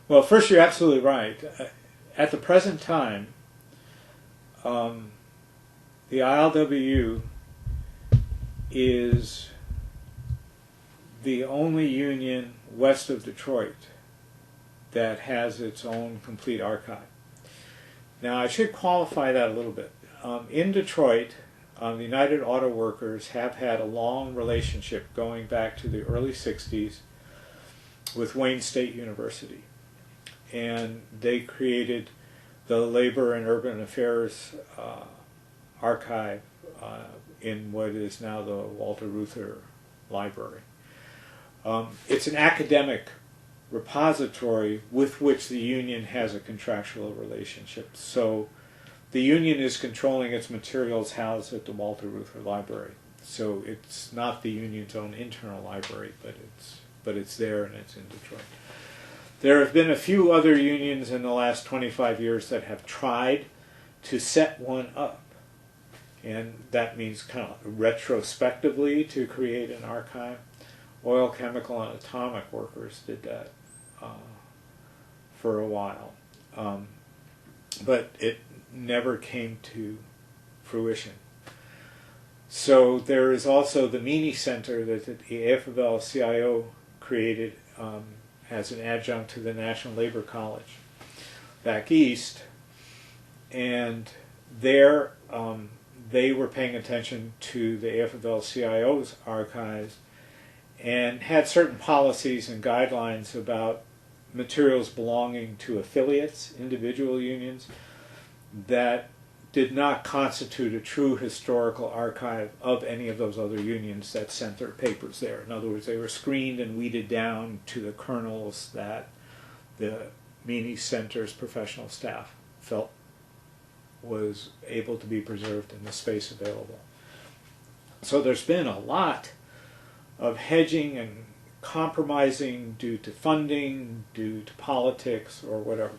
Well, first, you're absolutely right. At the present time, the ILWU is the only union west of Detroit that has its own complete archive. Now, I should qualify that a little bit. In Detroit, the United Auto Workers have had a long relationship going back to the early 60s with Wayne State University. And they created the Labor and Urban Affairs archive in what is now the Walter Reuther Library. It's an academic repository with which the union has a contractual relationship. So the union is controlling its materials housed at the Walter Reuther Library. So it's not the union's own internal library, but it's there and it's in Detroit. There have been a few other unions in the last 25 years that have tried to set one up. And that means kind of retrospectively to create an archive. Oil, chemical, and atomic workers did that for a while. But it never came to fruition. So there is also the Meany Center that the AFL-CIO created as an adjunct to the National Labor College back east, and there they were paying attention to the AFL-CIO's archives and had certain policies and guidelines about materials belonging to affiliates, individual unions, that did not constitute a true historical archive of any of those other unions that sent their papers there. In other words, they were screened and weeded down to the kernels that the Meany Center's professional staff felt was able to be preserved in the space available. So there's been a lot of hedging and compromising due to funding, due to politics, or whatever.